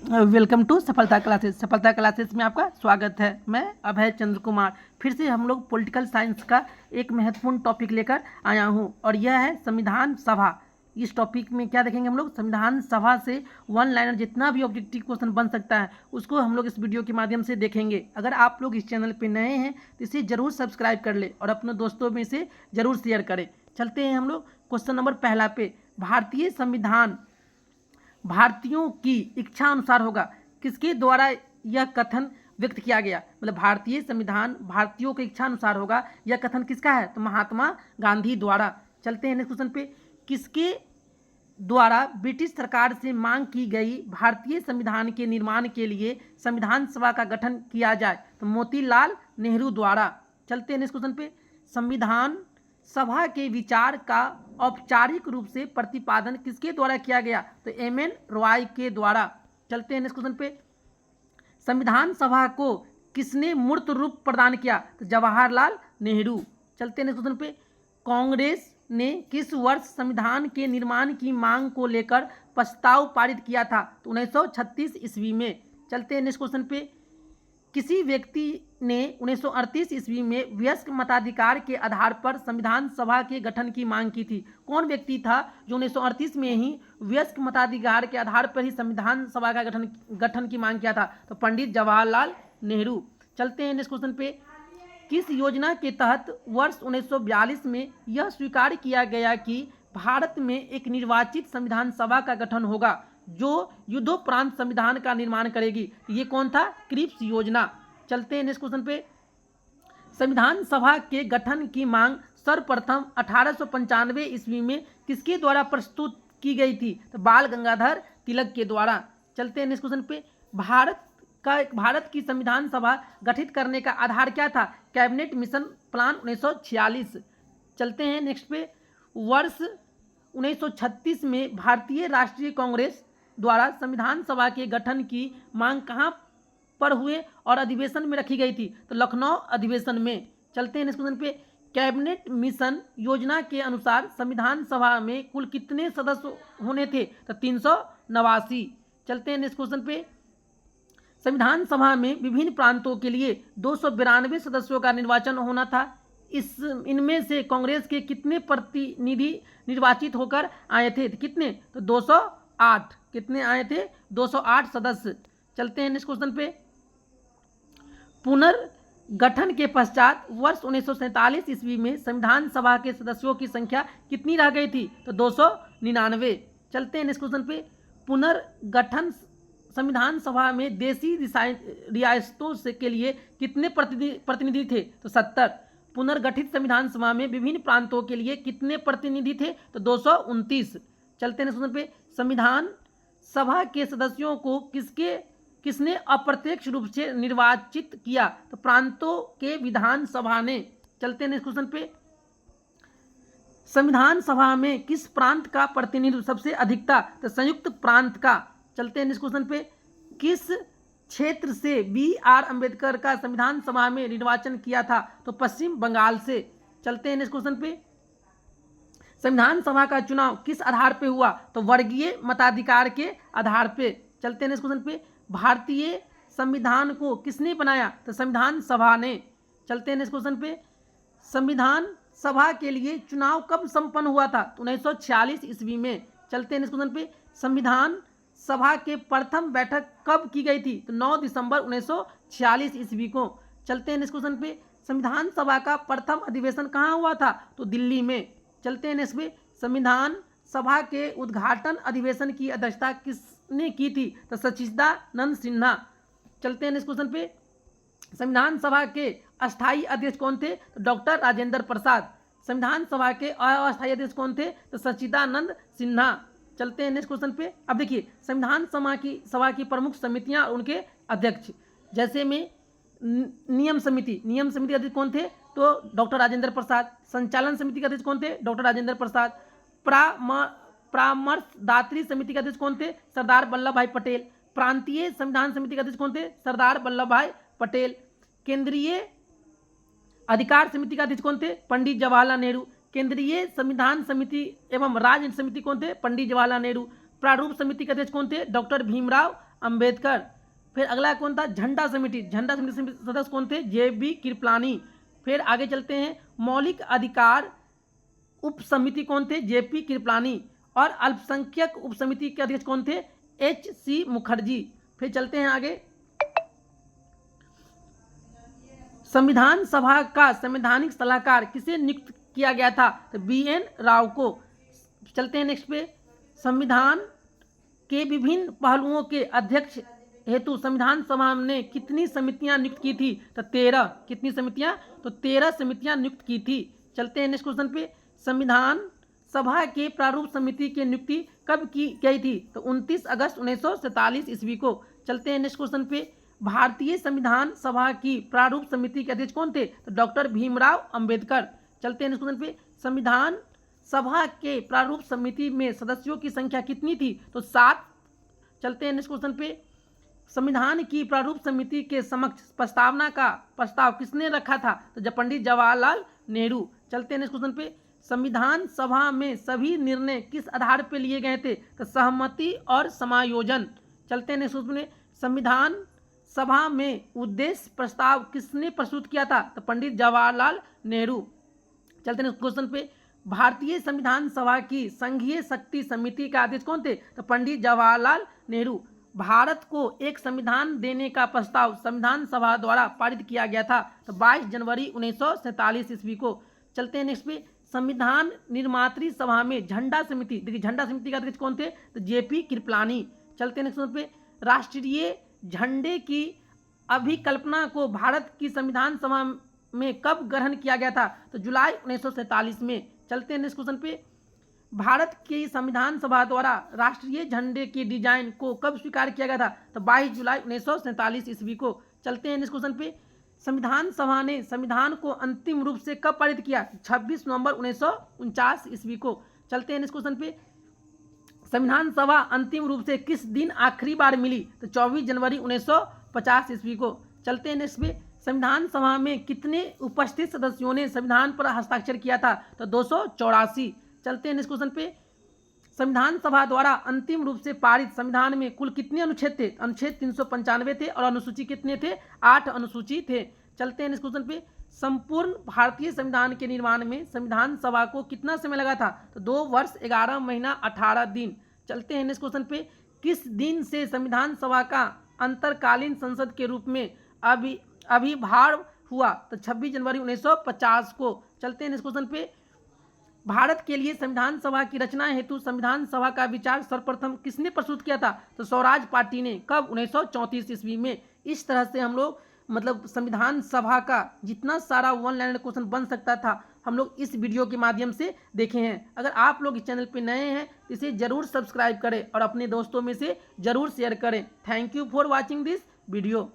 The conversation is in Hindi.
वेलकम टू सफलता क्लासेस। सफलता क्लासेस में आपका स्वागत है। मैं अभय चंद्र कुमार फिर से हम लोग पॉलिटिकल साइंस का एक महत्वपूर्ण टॉपिक लेकर आया हूं और यह है संविधान सभा। इस टॉपिक में क्या देखेंगे हम लोग? संविधान सभा से वन लाइनर जितना भी ऑब्जेक्टिव क्वेश्चन बन सकता है उसको हम लोग इस वीडियो के माध्यम से देखेंगे। अगर आप लोग इस चैनल पर नए हैं तो इसे ज़रूर सब्सक्राइब कर ले और अपने दोस्तों में से ज़रूर शेयर करें। चलते हैं हम लोग क्वेश्चन नंबर पहला पे। भारतीय संविधान भारतीयों की इच्छा अनुसार होगा। किसके द्वारा यह कथन व्यक्त किया गया? मतलब भारतीय संविधान भारतीयों की इच्छा अनुसार होगा, यह कथन किसका है? तो महात्मा गांधी द्वारा। चलते हैं नेक्स्ट क्वेश्चन पे। किसके द्वारा ब्रिटिश सरकार से मांग की गई भारतीय संविधान के निर्माण के लिए संविधान सभा का गठन किया जाए? तो मोतीलाल नेहरू द्वारा। चलते हैं नेक्स्ट क्वेश्चन पे। संविधान सभा के विचार का औपचारिक रूप से प्रतिपादन किसके द्वारा किया गया? तो एम.एन. रॉय के द्वारा। चलते हैं नेक्स्ट क्वेश्चन पे। संविधान सभा को किसने मूर्त रूप प्रदान किया? तो जवाहरलाल नेहरू। चलते हैं नेक्स्ट क्वेश्चन पे। कांग्रेस ने किस वर्ष संविधान के निर्माण की मांग को लेकर प्रस्ताव पारित किया था? तो 1936 ईस्वी में। चलते हैं नेक्स्ट क्वेश्चन पे। किसी व्यक्ति ने 1938 ईस्वी में वयस्क मताधिकार के आधार पर संविधान सभा के गठन की मांग की थी। कौन व्यक्ति था जो 1938 में ही वयस्क मताधिकार के आधार पर ही संविधान सभा का गठन की मांग किया था? तो पंडित जवाहरलाल नेहरू। चलते हैं नेक्स्ट क्वेश्चन पे। किस योजना के तहत वर्ष 1942 में यह स्वीकार किया गया कि भारत में एक निर्वाचित संविधान सभा का गठन होगा जो युद्धोपरांत संविधान का निर्माण करेगी? ये कौन था? क्रिप्स योजना। चलते हैं नेक्स्ट क्वेश्चन पे। संविधान सभा के गठन की मांग सर्वप्रथम 1895 ईस्वी में किसके द्वारा प्रस्तुत की गई थी? तो बाल गंगाधर तिलक के द्वारा। चलते हैं नेक्स्ट क्वेश्चन पे। भारत की संविधान सभा गठित करने का आधार क्या था? Cabinet mission plan 1946। चलते हैं नेक्स्ट पे। वर्ष 1936 में भारतीय राष्ट्रीय कांग्रेस द्वारा संविधान सभा के गठन की मांग कहां पर हुए और अधिवेशन में रखी गई थी? तो लखनऊ अधिवेशन में। चलते हैं नेक्स्ट क्वेश्चन पे। कैबिनेट मिशन योजना के अनुसार संविधान सभा में कुल कितने सदस्य होने थे? तो 389। चलते हैं नेक्स्ट क्वेश्चन पे। संविधान सभा में विभिन्न प्रांतों के लिए 292 सदस्यों का निर्वाचन होना था। इनमें से कांग्रेस के कितने प्रतिनिधि निर्वाचित होकर आए थे? कितने? तो 208। कितने आए थे? 208 सदस्य। चलते हैं नेक्स्ट क्वेश्चन पे। पुनर्गठन के पश्चात वर्ष 1947 ईस्वी में संविधान सभा के सदस्यों की संख्या कितनी रह गई थी? तो 299। चलते हैं नेक्स्ट क्वेश्चन पे। पुनर्गठन संविधान सभा में देशी रियासतों से के लिए कितने प्रतिनिधि थे? तो 70। पुनर्गठित संविधान सभा में विभिन्न प्रांतों के लिए कितने प्रतिनिधि थे? तो 229। चलते हैं क्वेश्चन पे। संविधान सभा के सदस्यों को किसने अप्रत्यक्ष रूप से निर्वाचित किया? तो प्रांतों के विधान सभा ने। चलते हैं क्वेश्चन पे। संविधान सभा में किस प्रांत का प्रतिनिधित्व सबसे अधिक था? तो संयुक्त प्रांत का। चलते हैं क्वेश्चन पे। किस क्षेत्र से बी.आर. अम्बेडकर का संविधान सभा में निर्वाचन किया था? तो पश्चिम बंगाल से। चलते हैं नेक्स्ट क्वेश्चन पे। संविधान सभा का चुनाव किस आधार पे हुआ? तो वर्गीय मताधिकार के आधार पे। चलते हैं नेक्स्ट क्वेश्चन पे। भारतीय संविधान को किसने बनाया? तो संविधान सभा ने। चलते हैं नेक्स्ट क्वेश्चन पे। संविधान सभा के लिए चुनाव कब संपन्न हुआ था? तो 1946 ईस्वी में। चलते हैं नेक्स्ट क्वेश्चन पे। संविधान सभा के प्रथम बैठक कब की गई थी? तो 9 दिसंबर 1946 ईस्वी को। चलते हैं नेक्स्ट क्वेश्चन पे। संविधान सभा का प्रथम अधिवेशन कहाँ हुआ था? तो दिल्ली में। चलते हैं नेक्स्ट पे। संविधान सभा के उद्घाटन अधिवेशन की अध्यक्षता किसने की थी? तो सच्चिदानंद सिन्हा। चलते हैं नेक्स्ट क्वेश्चन पे। संविधान सभा के अस्थायी अध्यक्ष कौन थे? तो डॉक्टर राजेंद्र प्रसाद। संविधान सभा के अस्थायी अध्यक्ष कौन थे? तो सच्चिदानंद सिन्हा। चलते हैं नेक्स्ट क्वेश्चन पे। अब देखिए संविधान सभा की प्रमुख समितियां और उनके अध्यक्ष। जैसे में नियम समिति के अध्यक्ष कौन थे? तो डॉक्टर राजेंद्र प्रसाद। संचालन समिति के अध्यक्ष कौन थे? डॉक्टर राजेंद्र प्रसाद। परामर्शदात्री समिति के अध्यक्ष कौन थे? सरदार वल्लभ भाई पटेल। प्रांतीय संविधान समिति के अध्यक्ष कौन थे? सरदार वल्लभ भाई पटेल। केंद्रीय अधिकार समिति का अध्यक्ष कौन थे? पंडित जवाहरलाल नेहरू। केंद्रीय संविधान समिति एवं राज्य समिति कौन थे? पंडित जवाहरलाल नेहरू। प्रारूप समिति के अध्यक्ष कौन थे? डॉक्टर भीमराव अंबेडकर। फिर अगला कौन था, झंडा समिति, झंडा समिति सदस्य कौन थे, JB कृपलानी। फिर आगे चलते हैं, मौलिक अधिकार उप समिति कौन थे, JP कृपलानी। और अल्पसंख्यक उप समिति के अध्यक्ष कौन थे, HC मुखर्जी। फिर चलते हैं आगे, संविधान सभा का संवैधानिक सलाहकार किसे नियुक्त किया गया था, तो BN राव को। चलते हैं नेक्स्ट पे, संविधान के विभिन्न पहलुओं के अध्यक्ष हेतु संविधान सभा ने कितनी समितियां नियुक्त की थी, तो 13। कितनी समितियां, तो 13 समितियां नियुक्त की थी। चलते हैं नेक्स्ट क्वेश्चन पे, संविधान सभा के प्रारूप समिति की नियुक्ति कब की गई थी, तो 29 अगस्त 1947 ईस्वी को। चलते हैं नेक्स्ट क्वेश्चन पे, भारतीय संविधान सभा की प्रारूप समिति के अध्यक्ष कौन थे, तो डॉक्टर भीमराव अंबेडकर। चलते हैं नेक्स्ट क्वेश्चन पे, संविधान सभा के प्रारूप समिति में सदस्यों की संख्या कितनी थी, तो 7। चलते हैं नेक्स्ट क्वेश्चन पे, संविधान की प्रारूप समिति के समक्ष प्रस्तावना का प्रस्ताव किसने रखा था, तो जब पंडित जवाहरलाल नेहरू। चलते हैं नेक्स्ट क्वेश्चन पे, संविधान सभा में सभी निर्णय किस आधार पर लिए गए थे, तो सहमति और समायोजन। चलते हैं नेक्स्ट क्वेश्चन पे, संविधान सभा में उद्देश्य प्रस्ताव किसने प्रस्तुत किया था, तो पंडित जवाहरलाल नेहरू। चलते हैं नेक्स्ट क्वेश्चन पे, भारतीय संविधान सभा की संघीय शक्ति समिति का अध्यक्ष कौन थे, तो पंडित जवाहरलाल नेहरू। भारत को एक संविधान देने का प्रस्ताव संविधान सभा द्वारा पारित किया गया था, तो 22 जनवरी 1947 ईस्वी को। चलते हैं नेक्स्ट पे, संविधान निर्मात्री सभा में झंडा समिति, देखिए झंडा समिति का अध्यक्ष कौन थे, तो JP कृपलानी। चलते हैं नेक्स्ट पे, राष्ट्रीय झंडे की अभिकल्पना को भारत की संविधान सभा में कब ग्रहण किया गया था, तो जुलाई 1947 में। चलते हैं नेक्स्ट क्वेश्चन पे, भारत की संविधान सभा द्वारा राष्ट्रीय झंडे की डिजाइन को कब स्वीकार किया गया था, तो 22 जुलाई 1947 ईस्वी को। चलते हैं नेक्स्ट क्वेश्चन पे, संविधान सभा ने संविधान को अंतिम रूप से कब पारित किया, 26 नवंबर 1949 ईस्वी को। चलते हैं नेक्स्ट क्वेश्चन पे, संविधान सभा अंतिम रूप से किस दिन आखिरी बार मिली, तो 24 जनवरी 1950 ईस्वी को। चलते हैं नेक्स्ट पे, संविधान सभा में कितने उपस्थित सदस्यों ने संविधान पर हस्ताक्षर किया था, तो 284। चलते हैं नेक्स्ट क्वेश्चन पे, संविधान सभा द्वारा अंतिम रूप से पारित संविधान में कुल कितने अनुच्छेद थे, अनुच्छेद 395 थे और अनुसूची कितने थे, 8 अनुसूची थे। चलते हैं नेक्स्ट क्वेश्चन पे, संपूर्ण भारतीय संविधान के निर्माण में संविधान सभा को कितना समय लगा था, तो 2 वर्ष 11 महीना 18 दिन। चलते हैं नेक्स्ट क्वेश्चन पे, किस दिन से संविधान सभा का अंतरकालीन संसद के रूप में अभिभाव हुआ, तो 26 जनवरी 1950 को। चलते हैं नेक्स्ट क्वेश्चन पे, भारत के लिए संविधान सभा की रचना हेतु संविधान सभा का विचार सर्वप्रथम किसने प्रस्तुत किया था, तो स्वराज पार्टी ने। कब, 1934 ईस्वी में। इस तरह से हम लोग मतलब संविधान सभा का जितना सारा वन लाइनर क्वेश्चन बन सकता था हम लोग इस वीडियो के माध्यम से देखे हैं। अगर आप लोग इस चैनल पे नए हैं तो इसे जरूर सब्सक्राइब करें और अपने दोस्तों में से जरूर शेयर करें। Thank you for watching this video.